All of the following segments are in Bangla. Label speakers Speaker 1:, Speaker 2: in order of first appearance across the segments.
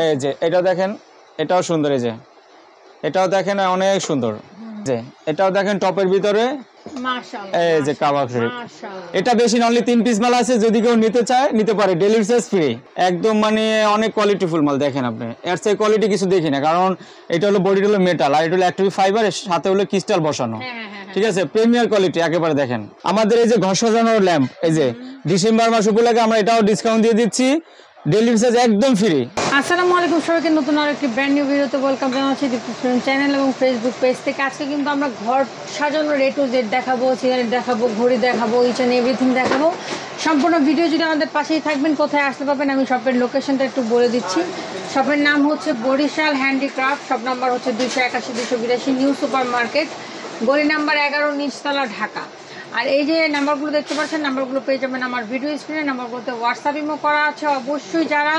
Speaker 1: এই যে এটা দেখেন, এটাও সুন্দর। এই যে এটাও দেখেন অনেক সুন্দর। যে এটাও দেখেন টপের ভিতরে
Speaker 2: মাশাআল্লাহ,
Speaker 1: এই যে কাবাব শরীফ।
Speaker 2: মাশাআল্লাহ।
Speaker 1: এটা বেশি অনলি 3 পিস মাল আছে, যদি কেউ নিতে চায় নিতে পারে, ডেলিভারি চার্জ ফ্রি। একদম মানে অনেক কোয়ালিটিফুল মাল। দেখেন আপনি এর চেয়ে কোয়ালিটি কিছু দেখি না, কারণ এটা হলো বডি হলো মেটাল আর এটা হলো অ্যাক্টিভ ফাইবার, এর সাথে হলো ক্রিস্টাল বসানো। ঠিক আছে, প্রিমিয়ার কোয়ালিটি একেবারে। দেখেন আমাদের এই যে ঘর সাজানোর ল্যাম্প, এই যে ডিসেম্বর মাস উপলক্ষে আমরা এটাও ডিসকাউন্ট দিয়ে দিচ্ছি, ডেলিভারি চার্জ একদম ফ্রি।
Speaker 2: আসসালামু আলাইকুম সবাইকে, নতুন আরেকটি ব্র্যান্ড নিউ ভিডিওতে ওয়েলকাম জানাচ্ছি দীপ্তি চ্যানেল এবং ফেসবুক পেজ থেকে। আজকে কিন্তু আমরা ঘর সাজানোর A to Z দেখাবো, সিগারেট দেখাবো, ঘড়ি দেখাবো, ইচ অ্যান্ড এভরিথিং দেখাবো। সম্পূর্ণ ভিডিও যদি আমাদের পাশেই থাকবেন। কোথায় আসতে পারবেন আমি শপের লোকেশনটা একটু বলে দিচ্ছি। শপের নাম হচ্ছে বরিশাল হ্যান্ডিক্রাফট, শপ নাম্বার হচ্ছে 281-282 নিউ সুপার মার্কেট, গলি নাম্বার 11, নিচতলা, ঢাকা। আর এই যে নাম্বারগুলো দেখতে পাচ্ছেন, নাম্বারগুলো পেয়ে যাবেন আমার ভিডিও স্ক্রিনে। নাম্বারগুলোতে হোয়াটসঅ্যাপ ইমো করা আছে। অবশ্যই যারা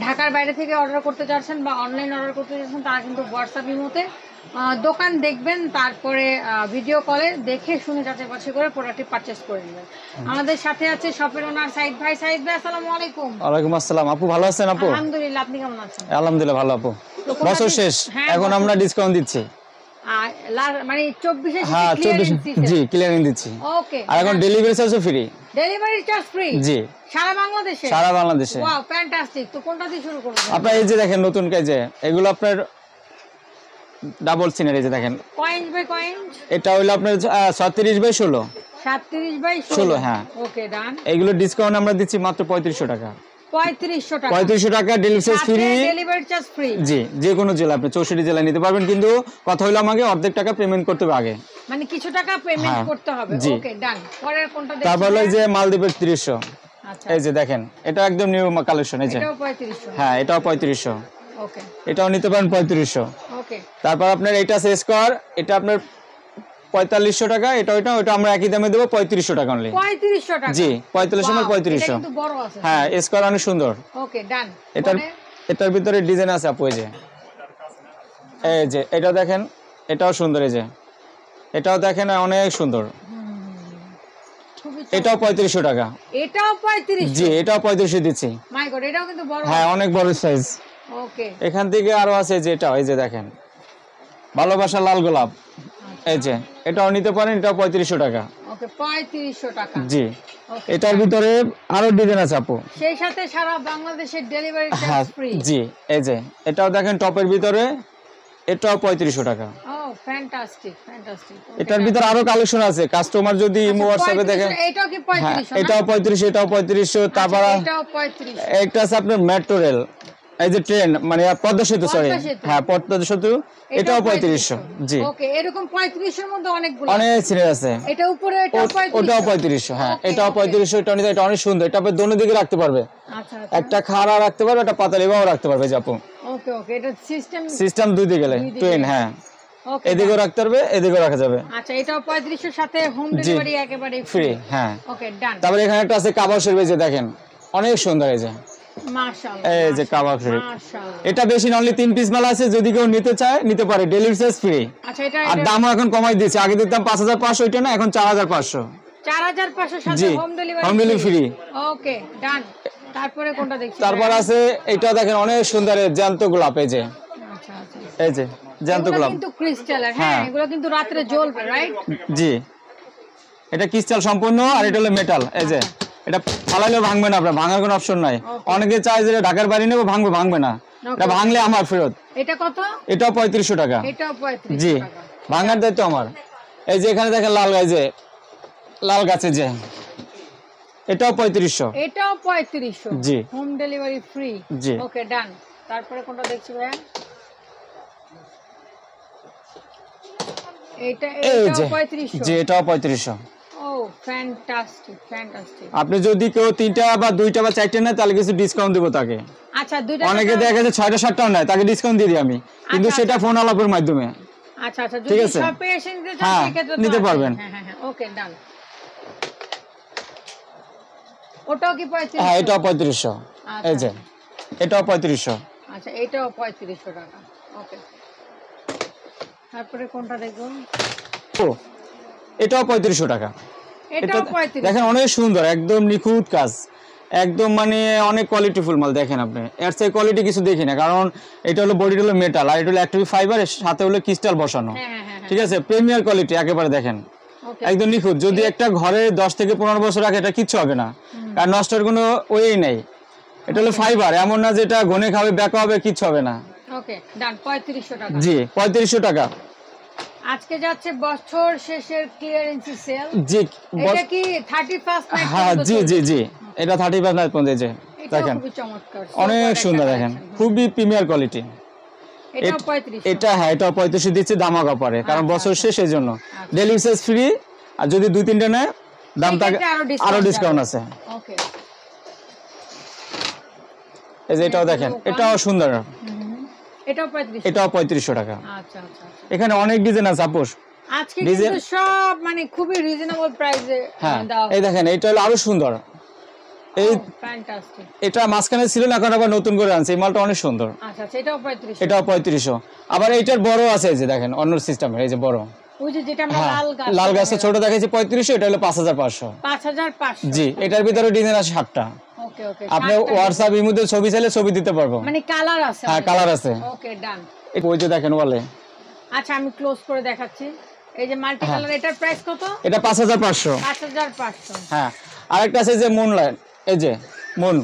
Speaker 2: ঢাকার বাইরে থেকে অর্ডার করতে চাচ্ছেন বা অনলাইন অর্ডার করতে চাচ্ছেন তারা কিন্তু হোয়াটসঅ্যাপ ইমোতে দোকান দেখবেন, তারপরে ভিডিও কলে দেখে শুনে যাচাই বাছাই করে প্রোডাক্টটি পারচেস করে নেবেন। আমাদের সাথে আছে শপের ওনার সাইদ ভাই। সাইদ ভাই আসসালামু আলাইকুম।
Speaker 1: ওয়ালাইকুম আসসালাম। আপু ভালো আছেন? আপু
Speaker 2: আলহামদুলিল্লাহ, আপনি কেমন আছেন?
Speaker 1: আলহামদুলিল্লাহ ভালো। আপু বছর শেষ, এখন আমরা ডিসকাউন্ট দিচ্ছি।
Speaker 2: মানে 24
Speaker 1: হ্যাঁ 24 জি ক্লিয়ারিং দিচ্ছি।
Speaker 2: ওকে,
Speaker 1: আর এখন ডেলিভারি চার্জও ফ্রি।
Speaker 2: ডেলিভারি চার্জ ফ্রি
Speaker 1: জি
Speaker 2: সারা বাংলাদেশে।
Speaker 1: সারা বাংলাদেশে।
Speaker 2: Wow fantastic. তো কোনটা দিয়ে শুরু করব?
Speaker 1: আপনার এই যে দেখেন নতুন কাজে এগুলো আপনার ডাবল সিনারি। যে দেখেন
Speaker 2: কয়েন বাই কয়েন,
Speaker 1: এটা হলো আপনার 36 বাই 16।
Speaker 2: 37 বাই
Speaker 1: 16 হ্যাঁ।
Speaker 2: ওকে ডান।
Speaker 1: এগুলো ডিসকাউন্ট আমরা দিচ্ছি মাত্র 3500 টাকা।
Speaker 2: 3500 টাকা।
Speaker 1: 3500 টাকা delivery charge free.
Speaker 2: Delivery charge free.
Speaker 1: জি যে কোনো জেলা, আপনি 64 জেলায় নিতে পারবেন, কিন্তু কথা হলো আমাকে অর্ধেক টাকা পেমেন্ট করতে হবে আগে,
Speaker 2: মানে কিছু টাকা পেমেন্ট করতে হবে। ওকে ডান। পরের কোনটা দেখছেন?
Speaker 1: তারপর এই যে মালদ্বীপের 300।
Speaker 2: আচ্ছা,
Speaker 1: এই যে দেখেন এটা একদম নিউ কালেকশন। এই যে
Speaker 2: এটাও 3500।
Speaker 1: হ্যাঁ এটাও 3500।
Speaker 2: ওকে,
Speaker 1: এটাও নিতে পারেন 3500।
Speaker 2: ওকে।
Speaker 1: তারপর আপনার এটা আছে স্কয়ার, এটা আপনার 4500 টাকা। এটা আমরা একই দামে দেবো 3500 টাকা অনলি।
Speaker 2: 3500 টাকা।
Speaker 1: জি 4500 মানে 3500।
Speaker 2: এটা কিন্তু বড় আছে।
Speaker 1: হ্যাঁ স্কয়ার অনেক সুন্দর।
Speaker 2: ওকে ডান।
Speaker 1: এটার ভিতরে ডিজাইন আছে আপু। এই যে এটা দেখেন, এটাও সুন্দর। এই যে এটাও দেখেন অনেক সুন্দর। এটাও 3500 টাকা।
Speaker 2: এটাও 3500?
Speaker 1: জি এটাও 3500 দিচ্ছি।
Speaker 2: মাই গড, এটাও কিন্তু বড়।
Speaker 1: হ্যাঁ অনেক বড় সাইজ।
Speaker 2: ওকে,
Speaker 1: এখান থেকে আরো আছে যে এটা, এই যে দেখেন ভালোবাসা লাল গোলাপ। এই যে এটাও নিতে পারেন, এটাও 3500 টাকা।
Speaker 2: ওকে 3500 টাকা।
Speaker 1: জি এটার ভিতরে আরো ডিজাইন আছে আপু।
Speaker 2: সেই সাথে সারা বাংলাদেশের ডেলিভারি
Speaker 1: হ্যাঁ
Speaker 2: চার্জ ফ্রি।
Speaker 1: জি এই যে এটাও দেখেন টপের ভিতরে, এটাও 3500 টাকা।
Speaker 2: ও ফ্যান্টাস্টিক, ফ্যান্টাস্টিক।
Speaker 1: এটার ভিতরে আরো কালেকশন আছে, কাস্টমার যদি ইমো হোয়াটসঅ্যাপে দেখেন।
Speaker 2: এটাও কি 3500?
Speaker 1: এটাও 3500, এটাও 3500। তারপর
Speaker 2: এটাও 3500।
Speaker 1: একটা আছে আপনার মেট্রো রেল, এই যে ট্রেন মানে পদ্মা সেতু, সরি হ্যাঁ পদ্মা সেতু, এটাও 3500। জি
Speaker 2: ওকে, এরকম 3500 এর মধ্যে অনেকগুলো
Speaker 1: অনেক সিরিয়াল আছে।
Speaker 2: এটা উপরে এটাও 3500।
Speaker 1: ওটাও 3500। হ্যাঁ এটাও 3500। এটা নিতে, এটা অনেক সুন্দর। এটা আপনি দোনো দিকে রাখতে পারবে।
Speaker 2: আচ্ছা,
Speaker 1: একটা খাড়া রাখতে পারবে, একটা পাতালি বাও রাখতে পারবে। যে আপু
Speaker 2: ওকে ওকে, এটা
Speaker 1: সিস্টেম দুই দিকে গেলে ট্রেন। হ্যাঁ
Speaker 2: ওকে,
Speaker 1: এদিকেও রাখতে পারবে, এদিকেও রাখা যাবে।
Speaker 2: আচ্ছা এটাও 3500 এর সাথে হোম ডেলিভারি একেবারে
Speaker 1: ফ্রি। হ্যাঁ
Speaker 2: ওকে ডান।
Speaker 1: তারপরে এখানে একটা আছে কাবাব শরীফ। এই যে দেখেন অনেক সুন্দর। এই যে
Speaker 2: মাশাআল্লাহ,
Speaker 1: এই যে কাবাব শরীফ।
Speaker 2: মাশাআল্লাহ।
Speaker 1: এটা বেশি অনলি 3 পিস মাল আছে, যদি কেউ নিতে চায় নিতে পারে, ডেলিভারি চার্জ ফ্রি।
Speaker 2: আচ্ছা এটা
Speaker 1: আর দামও এখন কমাই দিয়েছে, আগে দিতাম 5500, এটা না এখন 4500।
Speaker 2: 4500 সাথে হোম
Speaker 1: ডেলিভারি ফ্রি।
Speaker 2: ওকে ডান। তারপরে কোনটা দেখছি?
Speaker 1: তারপর আছে এটা দেখেন অনেক সুন্দর জ্যান্ত গোলাপ। এই যে
Speaker 2: আচ্ছা আচ্ছা,
Speaker 1: এই যে জ্যান্ত গোলাপ
Speaker 2: কিন্তু ক্রিস্টালের। হ্যাঁ এগুলো কিন্তু রাতে জ্বলবে, রাইট?
Speaker 1: জি এটা ক্রিস্টাল সম্পূর্ণ, আর এটা হলো মেটাল। এই যে এটা ফালাইলেও ভাঙবে না, আপনার ভাঙার কোনো অপশন নাই। অনেকে চায় যে ঢাকার বাড়ি নেবো, ভাঙবে না। এটা ভাঙলে আমার ফেরত।
Speaker 2: এটা কত?
Speaker 1: এটাও 3500 টাকা।
Speaker 2: এটাও 3500
Speaker 1: জি
Speaker 2: টাকা।
Speaker 1: ভাঙার দায়িত্ব আমার। এই যে এখানে দেখেন লাল গাছ, যে লাল গাছে যে এটাও 3500।
Speaker 2: এটাও 3500।
Speaker 1: জি
Speaker 2: হোম ডেলিভারি ফ্রি।
Speaker 1: জি
Speaker 2: ওকে ডান। তারপরে কোনটা দেখছি ভাই? এটাও 3500।
Speaker 1: জি এটাও 3500।
Speaker 2: ও ফ্যান্টাস্টিক, ফ্যান্টাস্টিক।
Speaker 1: আপনি যদি কেউ 3টা বা 2টা বা 4টা নেয় তাহলে কিছু ডিসকাউন্ট দেবো তাকে।
Speaker 2: আচ্ছা দুইটা
Speaker 1: অনেকে দেখা যায় 6টা 7টাও নেয়, তাকে ডিসকাউন্ট দিয়ে দিই আমি, কিন্তু সেটা ফোন আলাপের মাধ্যমে।
Speaker 2: আচ্ছা আচ্ছা, যদি শপে এসে নিতে চান সেক্ষেত্রে
Speaker 1: নিতে পারবেন।
Speaker 2: হ্যাঁ হ্যাঁ হ্যাঁ ওকে ডান। ওটাও কি 3500?
Speaker 1: হ্যাঁ এটাও 3500। এই যে এটাও 3500।
Speaker 2: আচ্ছা এটাও 3500 টাকা। ওকে তারপরে কোনটা দেখবো?
Speaker 1: ও এটাও 3500 টাকা।
Speaker 2: এটাও 3500।
Speaker 1: দেখেন অনেক সুন্দর, একদম নিখুঁত কাজ, একদম মানে অনেক কোয়ালিটিফুল মাল দেখেন আপনি, এর চেয়ে কোয়ালিটি কিছু দেখি না, কারণ এটা হলো বডিটা হলো মেটাল আর এটা হলো অ্যাক্টিভ ফাইবার, সাথে হলো ক্রিস্টাল বসানো। ঠিক আছে, প্রিমিয়ার কোয়ালিটি একেবারে দেখেন, একদম নিখুঁত। যদি একটা ঘরে 10 থেকে 15 বছর আগে এটা কিচ্ছু হবে না, আর নষ্টের কোনো ওয়েই নেই। এটা হলো ফাইবার, এমন না যেটা ঘনে খাবে ব্যাকা হবে, কিচ্ছু হবে না।
Speaker 2: ওকে ডান, 3500 টাকা।
Speaker 1: জি 3500 টাকা।
Speaker 2: আজকে যাচ্ছে বছর শেষের ক্লিয়ারেন্স সেল।
Speaker 1: জি
Speaker 2: এটা কি 31 নাইট?
Speaker 1: হ্যাঁ জি জি জি, এটা 35 নাইট পর্যন্ত। যে দেখেন
Speaker 2: খুবই চমৎকার,
Speaker 1: অনেক সুন্দর, দেখেন খুবই প্রিমিয়ার কোয়ালিটি।
Speaker 2: এটা 3500।
Speaker 1: এটা হ্যাঁ, এটা 3500 দিচ্ছি ধামাকা অফারে, কারণ বছর শেষ এই জন্য। ডেলিভারি চার্জ ফ্রি, আর যদি 2-3টা নেয় দামটা আরো ডিসকাউন্ট আছে।
Speaker 2: ওকে,
Speaker 1: এই যে এটাও দেখেন, এটাও সুন্দর,
Speaker 2: এটাও 3500।
Speaker 1: এটাও 3500 টাকা।
Speaker 2: আচ্ছা আচ্ছা,
Speaker 1: এখানে অনেক ডিজাইন আছে আপোস।
Speaker 2: আজকে কিন্তু সব মানে খুবই রিজনেবল প্রাইসে
Speaker 1: হ্যাঁ
Speaker 2: দাও।
Speaker 1: এই দেখেন, এটা হলো আরো সুন্দর। এই
Speaker 2: ফ্যান্টাস্টিক,
Speaker 1: এটা মাঝখানে ছিল না, এখন আবার নতুন করে আনছে, এই মালটা অনেক সুন্দর।
Speaker 2: আচ্ছা আচ্ছা, এটাও 3500।
Speaker 1: এটাও 3500। আবার এইটার বড় আছে, এই যে দেখেন অন্য সিস্টেমের, এই যে বড়,
Speaker 2: ওই যে যেটা আমরা
Speaker 1: লাল গাছটা ছোট দেখাইছি 3500, এটা হলো 5500।
Speaker 2: 5500।
Speaker 1: জি, এটার ভিতরে ডিজাইন আছে 7টা।
Speaker 2: ওকে ওকে,
Speaker 1: আপনি হোয়াটসঅ্যাপ ইমোতে ছবি চাইলে ছবি দিতে পারবো,
Speaker 2: মানে কালার আছে?
Speaker 1: হ্যাঁ কালার আছে।
Speaker 2: ওকে ডান।
Speaker 1: ওই যে দেখেন বলে।
Speaker 2: আচ্ছা আমি ক্লোজ করে দেখাচ্ছি। এই যে মাল্টি কালার, এটার প্রাইস কত?
Speaker 1: এটা 5500।
Speaker 2: 5500।
Speaker 1: হ্যাঁ, আরেকটা আছে যে মুন লাইট, এই যে মুন,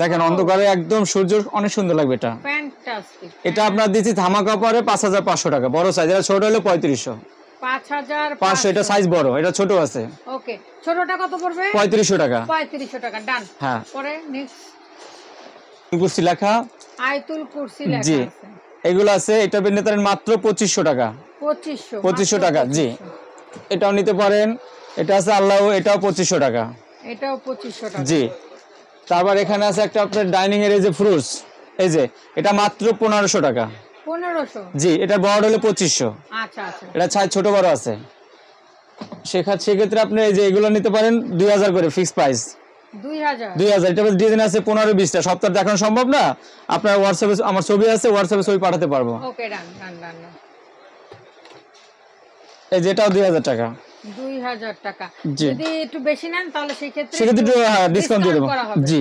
Speaker 1: দেখেন অন্ধকারে একদম সূর্য, অনেক সুন্দর লাগবে এটা।
Speaker 2: ফ্যান্টাস্টিক,
Speaker 1: এটা আপনার দিচ্ছি ধামাকা পরে 5500 টাকা, বড় সাইজ। এটা ছোট হলো 3500।
Speaker 2: 5500।
Speaker 1: এটা সাইজ বড়, এটা ছোট আছে।
Speaker 2: ওকে, ছোটটা কত পড়বে?
Speaker 1: 3500 টাকা।
Speaker 2: 3500 টাকা ডান।
Speaker 1: হ্যাঁ,
Speaker 2: পরে নেক্সট
Speaker 1: কুরসি লেখা,
Speaker 2: আয়াতুল কুরসি লেখা
Speaker 1: জি
Speaker 2: আছে,
Speaker 1: এগুলো আছে। এটা নিতে পারেন মাত্র 2500 টাকা। 2500 টাকা, জি এটাও নিতে পারেন। এটা আছে আল্লাহ, এটাও 2500 টাকা।
Speaker 2: এটাও 2500 টাকা,
Speaker 1: জি। তারপর এখানে আছে একটা আপনার ডাইনিং এর এই যে ফ্রুটস, এই যে এটা মাত্র 1500 টাকা।
Speaker 2: 1500?
Speaker 1: জি, এটা বড় হলে 2500।
Speaker 2: আচ্ছা আচ্ছা,
Speaker 1: এটা সাইজ ছোট বড় আছে। সেক্ষেত্রে আপনি এই যে এগুলো নিতে পারেন 2000 করে ফিক্স প্রাইস। 2000। এটা ডিজাইন আছে 15-20টা, সপ্তাহে দেখানো সম্ভব না। আপনার হোয়াটসঅ্যাপে আমার ছবি আছে, হোয়াটসঅ্যাপে ছবি পাঠাতে পারবো।
Speaker 2: ওকে ডান ডান ডান।
Speaker 1: এই যে এটাও 2000 টাকা।
Speaker 2: 2000 টাকা। যদি একটু বেশি নেন তাহলে সেক্ষেত্রে
Speaker 1: একটু ডিসকাউন্ট দিয়ে দেবো। জি,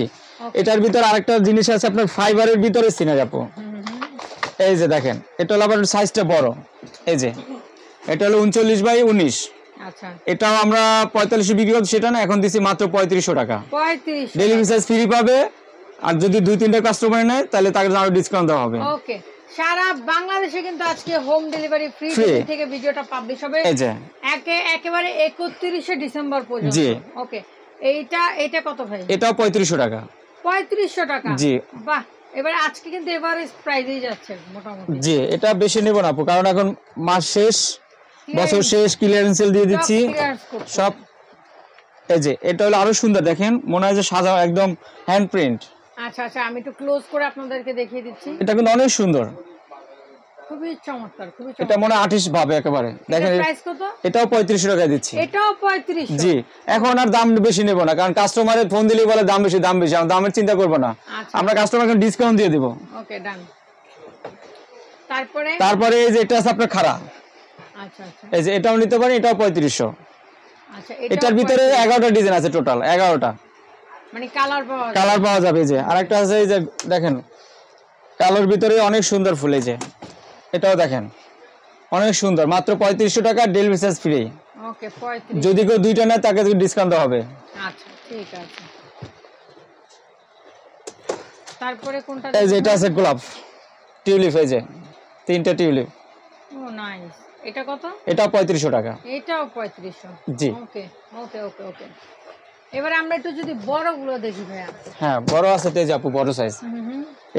Speaker 1: এটার ভিতরে আরেকটা জিনিস আছে আপনার ফাইবারের ভিতরে সিনারি আপু। এই যে দেখেন, এটা হলো আবার সাইজটা বড়। এই যে এটা হলো 39x19।
Speaker 2: আচ্ছা,
Speaker 1: এটাও আমরা 4500 বিক্রি করছি, সেটা না, এখন দিচ্ছি মাত্র 3500 টাকা।
Speaker 2: 3500।
Speaker 1: ডেলিভারি চার্জ ফ্রি পাবে, আর যদি 2-3টা কাস্টমার নেয় তাহলে তাকে আরো ডিসকাউন্ট দেওয়া হবে।
Speaker 2: ওকে, সারা বাংলাদেশে কিন্তু আজকে হোম ডেলিভারি ফ্রি থেকে ভিডিওটা পাবলিশ হবে।
Speaker 1: এই যে
Speaker 2: একেবারে 31শে ডিসেম্বর পর্যন্ত।
Speaker 1: জি।
Speaker 2: ওকে, এটা কত ভাই?
Speaker 1: এটাও 3500 টাকা।
Speaker 2: 3500 টাকা,
Speaker 1: জি।
Speaker 2: বাহ, এবারে আজকে কিন্তু এভারেজ প্রাইসেই যাচ্ছে মোটামুটি।
Speaker 1: জি, এটা বেশি নেব না আপু, কারণ এখন মাস শেষ, বছর শেষ, ক্লিয়ারেন্স সেল দিয়ে দিচ্ছি সব। এই যে এটা হলো আরো সুন্দর, দেখেন মনে হয় যে সাদা একদম হ্যান্ড প্রিন্ট।
Speaker 2: আচ্ছা আচ্ছা, আমি একটু ক্লোজ করে আপনাদেরকে দেখিয়ে দিচ্ছি।
Speaker 1: এটা কিন্তু অনেক সুন্দর,
Speaker 2: খুবই চমৎকার, খুবই
Speaker 1: এটা মনে আর্টিস্ট ভাবে একেবারে। দেখেন
Speaker 2: প্রাইস কত?
Speaker 1: এটাও 3500 টাকায় দিচ্ছি।
Speaker 2: এটাও 3500?
Speaker 1: জি, এখন আর দাম বেশি নেব না, কারণ কাস্টমারের ফোন দিলেই বলে দাম বেশি দাম বেশি, আমরা দামের চিন্তা করব না। আমরা কাস্টমারকে ডিসকাউন্ট দিয়ে দেব।
Speaker 2: ওকে ডান।
Speaker 1: তারপরে এই যে এটা আছে আপনার খাড়া।
Speaker 2: আচ্ছা আচ্ছা,
Speaker 1: এই যে এটাও নিতে পারেন, এটাও 3500।
Speaker 2: আচ্ছা,
Speaker 1: এটার ভিতরে 11টা ডিজাইন আছে, টোটাল 11টা,
Speaker 2: মানে কালার
Speaker 1: পাওয়া যাবে। যে আরেকটা আছে, এই যে দেখেন কালোর ভিতরে অনেক সুন্দর ফুল। এই যে এটাও দেখেন অনেক সুন্দর, মাত্র 3500 টাকা, ডেলিভারি চার্জ ফ্রি।
Speaker 2: ওকে, 35।
Speaker 1: যদি কেউ 2টা নেয় তাকে ডিসকাউন্ট দেওয়া হবে।
Speaker 2: আচ্ছা ঠিক আছে। তারপরে কোনটা?
Speaker 1: এই যে এটা আছে গোলাপ টিউলিপ, এই যে 3টা টিউলিপ।
Speaker 2: ও নাইস। এটা কত?
Speaker 1: এটাও 3500 টাকা।
Speaker 2: এটাও 3500।
Speaker 1: জি।
Speaker 2: ওকে ওকে ওকে ওকে, এবারে আমরা একটু যদি বড়গুলো দেখি ভাইয়া।
Speaker 1: হ্যাঁ, বড় আছে তেজ আপু, বড় সাইজ।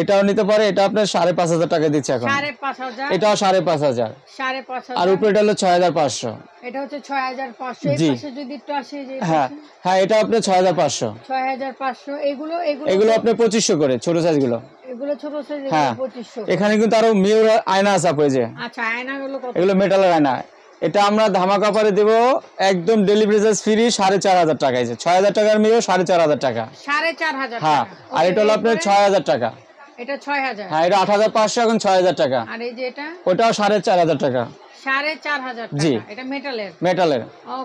Speaker 1: এটাও নিতে পারে, এটা আপনার 5500 টাকা দিচ্ছে এখন।
Speaker 2: 5500?
Speaker 1: এটাও 5500।
Speaker 2: 5500।
Speaker 1: আর উপরেটা হলো 6500।
Speaker 2: এটা হচ্ছে 6500। এই পাশে যদি একটু আসে, যে
Speaker 1: হ্যাঁ হ্যাঁ, এটা আপনার 6500।
Speaker 2: 6500। এগুলো
Speaker 1: আপনার 2500 করে, ছোট সাইজ গুলো।
Speaker 2: এগুলো ছোট সাইজ,
Speaker 1: হ্যাঁ
Speaker 2: 2500।
Speaker 1: এখানে কিন্তু আরো মিরর আয়না আছে আপু, এই যে।
Speaker 2: আচ্ছা, আয়নাগুলো কত?
Speaker 1: এগুলো মেটালের আয়না। এটা আমরা ধামাকা অফারে দেব, একদম ডেলিভারি চার্জ ফ্রি 4500 টাকা। এই যে 6000 টাকার মিরর 4500 টাকা।
Speaker 2: 4500?
Speaker 1: হ্যাঁ, আর এটা হলো আপনার 6000 টাকা।
Speaker 2: এটা 6000?
Speaker 1: হ্যাঁ, এটা 8500, এখন 6000 টাকা।
Speaker 2: আর এই যে এটা?
Speaker 1: ওটাও 4500 টাকা।
Speaker 2: 4500 টাকা।
Speaker 1: জি,
Speaker 2: এটা মেটালের?
Speaker 1: মেটালের।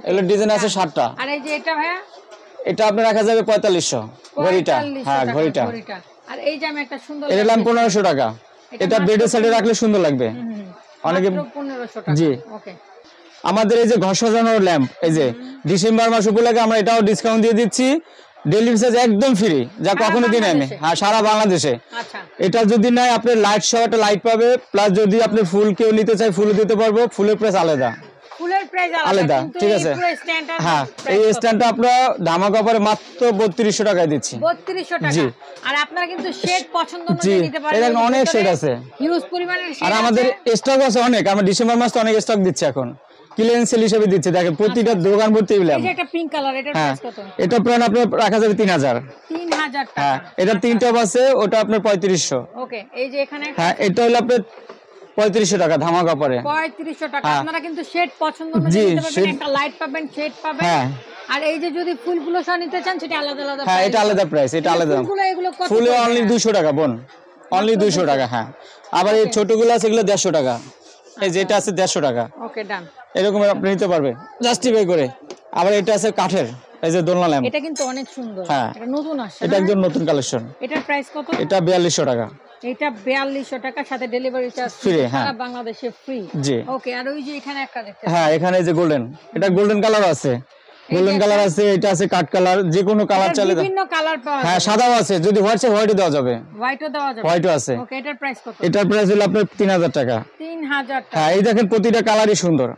Speaker 1: এগুলো ডিজাইন আছে 7টা।
Speaker 2: আর এই যে এটা ভাইয়া?
Speaker 1: এটা আপনার রাখা যাবে 4500 ঘড়িটা। হ্যাঁ ঘড়িটা।
Speaker 2: আর এই যে আমি একটা সুন্দর
Speaker 1: এর দাম 1500 টাকা। এটা বেডের সাইডে রাখলে সুন্দর লাগবে অনেকে।
Speaker 2: 1500 টাকা।
Speaker 1: জি
Speaker 2: ওকে।
Speaker 1: আমাদের এই যে ঘর সাজানোর ল্যাম্প, এই যে ডিসেম্বর মাস উপলক্ষে আমরা এটাও ডিসকাউন্ট দিয়ে দিচ্ছি, ডেলিভারি চার্জ একদম ফ্রি, যা কখনো দিন আমি। হ্যাঁ সারা বাংলাদেশে।
Speaker 2: আচ্ছা
Speaker 1: এটা যদি নাই আপনি লাইট সহ একটা লাইট পাবে, প্লাস যদি আপনি ফুল কেউ নিতে চাই ফুলও দিতে পারবো, ফুলের প্রাইস আলাদা।
Speaker 2: ফুলের প্রাইস
Speaker 1: আলাদা, ঠিক আছে। হ্যাঁ এই স্ট্যান্ডটা আমরা ধামাকা অফারে মাত্র 3200 টাকায় দিচ্ছি।
Speaker 2: 3200 টাকা। আর আপনারা কিন্তু শেড পছন্দ অনুযায়ী নিতে পারবেন।
Speaker 1: এটা অনেক শেড আছে,
Speaker 2: হিউজ পরিমাণের শেড।
Speaker 1: আর আমাদের স্টক আছে অনেক, আমরা ডিসেম্বর মাসে অনেক স্টক দিচ্ছি এখন, ক্লিয়ারেন্স সেল হিসেবে দিচ্ছি। দেখেন প্রতিটা দোকান ভর্তি ল্যাম্প।
Speaker 2: এই যে একটা পিঙ্ক কালার, এটার প্রাইস কত?
Speaker 1: এটা প্রায় আপনার রাখা যাবে 3000
Speaker 2: টাকা।
Speaker 1: হ্যাঁ এটা তিনটা আছে, ওটা আপনার 3500।
Speaker 2: ওকে। এই যে এখানে
Speaker 1: হ্যাঁ এটা হলো আপনার 3500 টাকা ধামাকা অফারে।
Speaker 2: 3500 টাকা। আপনারা কিন্তু শেড পছন্দ অনুযায়ী নিতে পারবেন, একটা লাইট পাবেন, শেড পাবেন।
Speaker 1: হ্যাঁ
Speaker 2: আর এই যে যদি ফুলগুলো সহ নিতে চান সেটা আলাদা আলাদা।
Speaker 1: হ্যাঁ এটা আলাদা প্রাইস, এটা আলাদা।
Speaker 2: এগুলো কত?
Speaker 1: ফুলে অনলি 200 টাকা বোন, অনলি 200 টাকা। হ্যাঁ আবার এই ছোটগুলো আছে এগুলো 150 টাকা। এই যেটা আছে 150 টাকা।
Speaker 2: ওকে ডান।
Speaker 1: এরকম আপনি নিতে পারবেন জাস্টিফাই করে। আবার এটা আছে কাঠের, এই যে দোলনা ল্যাম্প,
Speaker 2: এটা কিন্তু অনেক সুন্দর।
Speaker 1: হ্যাঁ
Speaker 2: এটা নতুন আসছে,
Speaker 1: এটা একদম নতুন কালেকশন।
Speaker 2: এটার প্রাইস কত?
Speaker 1: এটা 4200 টাকা।
Speaker 2: এটা 4200 টাকা, সাথে ডেলিভারি চার্জ
Speaker 1: ফ্রি। হ্যাঁ
Speaker 2: সারা বাংলাদেশে ফ্রি।
Speaker 1: জি।
Speaker 2: ওকে। আর ওই যে এখানে একটা দেখতে,
Speaker 1: হ্যাঁ এখানে এই যে গোল্ডেন, এটা গোল্ডেন কালার আছে, গোল্ডেন কালার আছে, এটা আছে কাট কালার, যে কোনো কালার চাইলে।
Speaker 2: বিভিন্ন কালার পাওয়া যায়।
Speaker 1: হ্যাঁ সাদাও আছে, যদি হোয়াইট চাই হোয়াইটও দেওয়া যাবে।
Speaker 2: হোয়াইটও দেওয়া যাবে।
Speaker 1: হোয়াইটও আছে।
Speaker 2: ওকে। এটার প্রাইস কত?
Speaker 1: এটার প্রাইস হলো আপনার 3000 টাকা।
Speaker 2: 3000 টাকা।
Speaker 1: হ্যাঁ এই দেখেন প্রতিটা কালারই সুন্দর।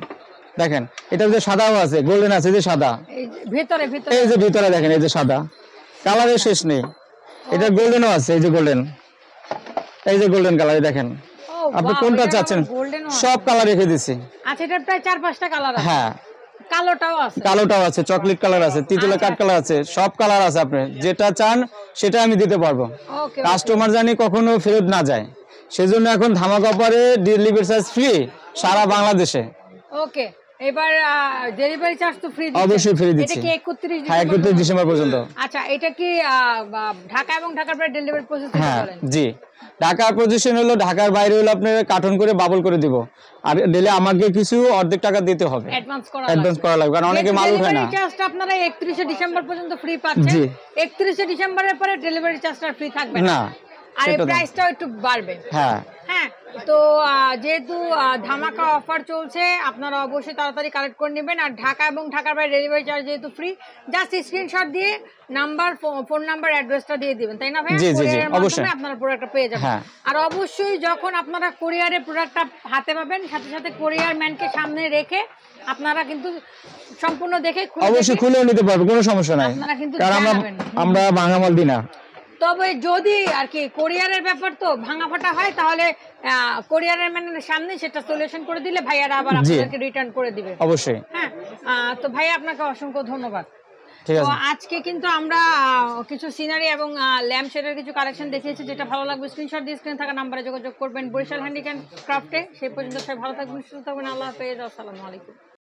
Speaker 1: দেখেন এটার যে সাদাও আছে, গোল্ডেন আছে, যে সাদা,
Speaker 2: এই ভিতরে
Speaker 1: এই যে ভিতরে দেখেন এই যে সাদা কালারের শেষ নেই। এটা গোল্ডেনও আছে, এই যে গোল্ডেন, এই যে গোল্ডেন কালার দেখেন। আপনি কোনটা চাচ্ছেন? সব কালার রেখে দিছি।
Speaker 2: আচ্ছা এটার প্রায় 4-5টা কালার আছে।
Speaker 1: হ্যাঁ
Speaker 2: কালোটাও আছে,
Speaker 1: কালোটাও আছে, চকলেট কালার আছে, তিতুলা কাট কালার আছে, সব কালার আছে। আপনি যেটা চান সেটা আমি দিতে পারবো।
Speaker 2: ওকে।
Speaker 1: কাস্টমার জানি কখনো ফেরত না যায়, সেজন্য এখন ধামাকা অফারে ডেলিভারি চার্জ ফ্রি সারা বাংলাদেশে।
Speaker 2: ওকে। এবার ডেলিভারি চার্জ তো ফ্রি দিচ্ছেন?
Speaker 1: অবশ্যই ফ্রি দিচ্ছি।
Speaker 2: এটা কি 31
Speaker 1: হ্যাঁ 31 ডিসেম্বর পর্যন্ত।
Speaker 2: আচ্ছা এটা কি ঢাকা এবং ঢাকার বাইরে ডেলিভারি প্রসেস
Speaker 1: হ্যাঁ
Speaker 2: করেন?
Speaker 1: জি। ঢাকার পজিশন হলো, ঢাকার বাইরে হলো আপনার কার্টন করে বাবল করে দিব, আর দিলে আমাকে কিছু অর্ধেক টাকা দিতে হবে, অ্যাডভান্স করা লাগবে, কারণ অনেকে মাল উঠায় না।
Speaker 2: ডেলিভারি চার্জটা আপনারা 31 ডিসেম্বর পর্যন্ত ফ্রি পাচ্ছেন।
Speaker 1: জি।
Speaker 2: 31 ডিসেম্বরের পরে ডেলিভারি চার্জটা ফ্রি থাকবে
Speaker 1: না,
Speaker 2: আর এই প্রাইসটাও একটু বাড়বে।
Speaker 1: হ্যাঁ
Speaker 2: হ্যাঁ। তো যেহেতু ধামাকা অফার চলছে, আপনারা অবশ্যই তাড়াতাড়ি কালেক্ট করে নেবেন। আর ঢাকা এবং ঢাকার বাইরে ডেলিভারি চার্জ যেহেতু ফ্রি, জাস্ট স্ক্রিনশট দিয়ে নাম্বার, ফোন নাম্বার, অ্যাড্রেসটা দিয়ে দিবেন, তাই না ভাই?
Speaker 1: জি জি জি অবশ্যই
Speaker 2: আপনারা প্রোডাক্টটা পেয়ে যাবেন। আর অবশ্যই যখন আপনারা কোরিয়ারে প্রোডাক্টটা হাতে পাবেন, সাথে সাথে কোরিয়ার ম্যানকে সামনে রেখে আপনারা কিন্তু সম্পূর্ণ দেখে
Speaker 1: অবশ্যই খুলেও নিতে পারবে, কোনো সমস্যা নাই, কারণ আমরা ভাঙা মাল দিই না।
Speaker 2: তবে যদি আর কি কোরিয়ারের ব্যাপার তো ভাঙা ফাটা হয়, তাহলে কোরিয়ারের ম্যানের সামনে সেটা সলিউশন করে দিলে ভাইয়ারা আবার আপনাদেরকে রিটার্ন করে দিবে।
Speaker 1: অবশ্যই।
Speaker 2: হ্যাঁ। তো ভাইয়া আপনাকে অসংখ্য ধন্যবাদ।
Speaker 1: ঠিক আছে।
Speaker 2: তো আজকে কিন্তু আমরা কিছু সিনারি এবং ল্যাম্প শেডের কিছু কালেকশন দেখিয়েছি, যেটা ভালো লাগবে স্ক্রিনশট দিয়ে স্ক্রিনে থাকা নাম্বারে যোগাযোগ করবেন বরিশাল হ্যান্ডিক্রাফটে। সেই পর্যন্ত সবাই ভালো থাকবেন, সুস্থ থাকবেন। আল্লাহ হাফেজ, আসসালামু আলাইকুম।